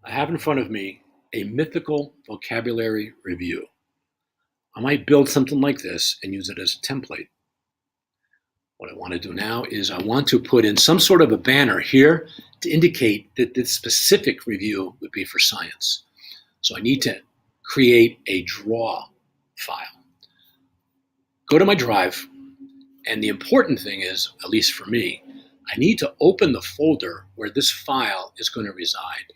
I have in front of me a mythical vocabulary review. I might build something like this and use it as a template. What I want to do now is I want to put in some sort of a banner here to indicate that this specific review would be for science. So I need to create a draw file. Go to my drive, and the important thing is, at least for me, I need to open the folder where this file is going to reside.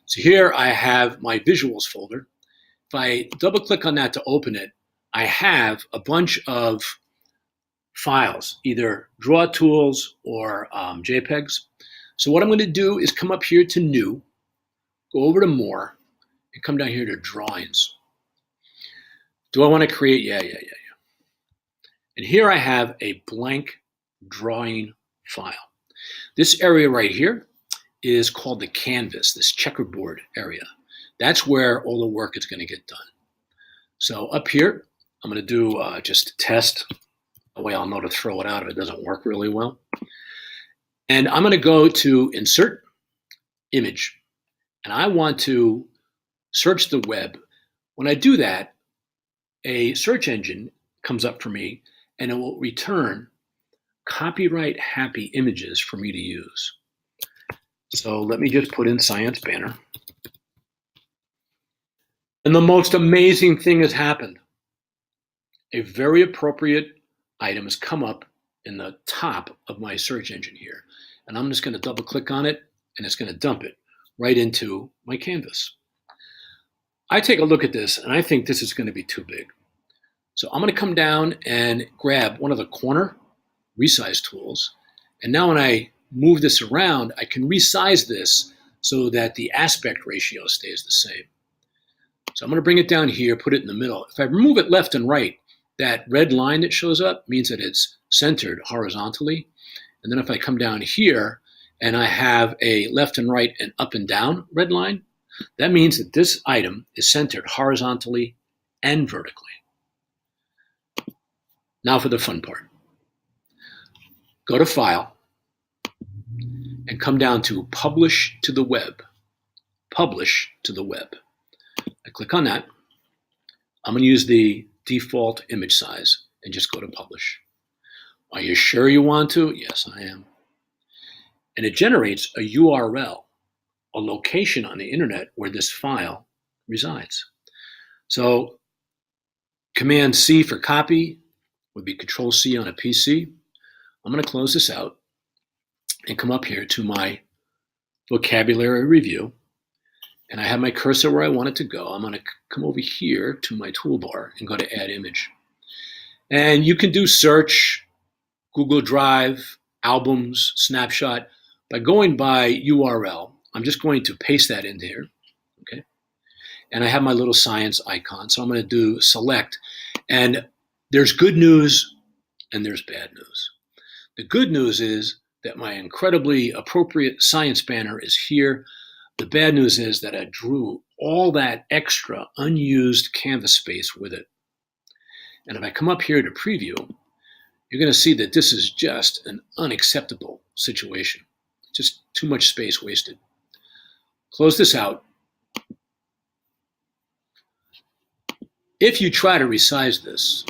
So here I have my visuals folder. If I double click on that to open it, I have a bunch of files, either draw tools or JPEGs. So what I'm going to do is come up here to New, go over to More, and come down here to Drawings. Do I want to create? Yeah. And here I have a blank drawing file. This area right here is called the canvas, this checkerboard area. That's where all the work is going to get done. So up here, I'm going to do just a test. That way I'll know to throw it out if it doesn't work really well. And I'm going to go to Insert, Image. And I want to search the web. When I do that, a search engine comes up for me and it will return copyright happy images for me to use. So let me just put in Science Banner. And the most amazing thing has happened. A very appropriate item has come up in the top of my search engine here. And I'm just going to double click on it and it's going to dump it right into my canvas. I take a look at this and I think this is going to be too big. So I'm going to come down and grab one of the corner Resize Tools. And now when I move this around, I can resize this so that the aspect ratio stays the same. So I'm going to bring it down here, put it in the middle. If I remove it left and right, that red line that shows up means that it's centered horizontally. And then if I come down here and I have a left and right and up and down red line, that means that this item is centered horizontally and vertically. Now for the fun part. Go to File and come down to Publish to the Web. Publish to the Web. I click on that. I'm going to use the default image size and just go to Publish. Are you sure you want to? Yes, I am. And it generates a URL, a location on the internet where this file resides. So Command C for copy would be Control C on a PC. I'm going to close this out and come up here to my vocabulary review. And I have my cursor where I want it to go. I'm going to come over here to my toolbar and go to Add Image. And you can do search, Google Drive, albums, snapshot. By going by URL, I'm just going to paste that into here. Okay. And I have my little science icon. So I'm going to do select. And there's good news and there's bad news. The good news is that my incredibly appropriate science banner is here. The bad news is that I drew all that extra unused canvas space with it. And if I come up here to preview, you're going to see that this is just an unacceptable situation. Just too much space wasted. Close this out. If you try to resize this,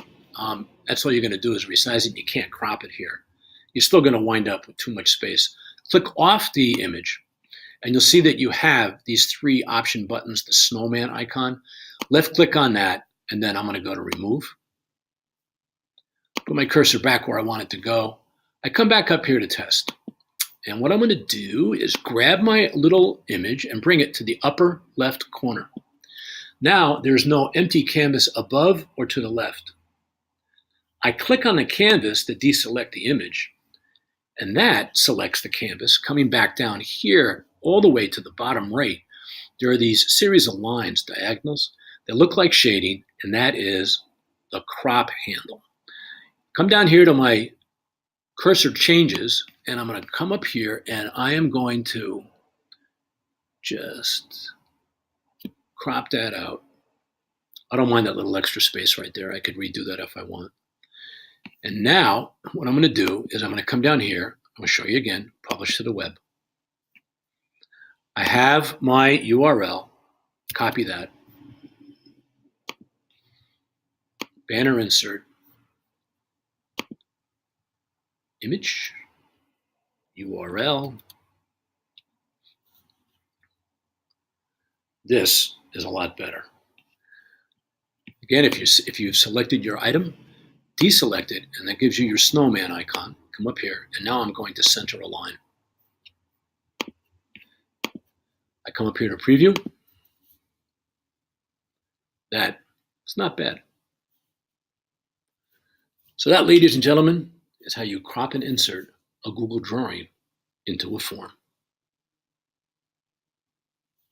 that's all you're going to do is resize it. You can't crop it here. You're still going to wind up with too much space. Click off the image, and you'll see that you have these three option buttons, the snowman icon. Left click on that, and then I'm going to go to Remove. Put my cursor back where I want it to go. I come back up here to Test. And what I'm going to do is grab my little image and bring it to the upper left corner. Now, there's no empty canvas above or to the left. I click on the canvas to deselect the image, and that selects the canvas. Coming back down here all the way to the bottom right, there are these series of lines, diagonals, that look like shading, and that is the crop handle. Come down here to my cursor changes, and I'm going to come up here, and I am going to just crop that out. I don't mind that little extra space right there. I could redo that if I want. And now what I'm going to do is I'm going to come down here. I'm going to show you again, Publish to the Web. I have my URL, copy that, banner insert, image, URL. This is a lot better. Again, if you've selected your item, deselect it, and that gives you your snowman icon. Come up here, and now I'm going to center align. I come up here to preview. That is not bad. So that, ladies and gentlemen, is how you crop and insert a Google drawing into a form.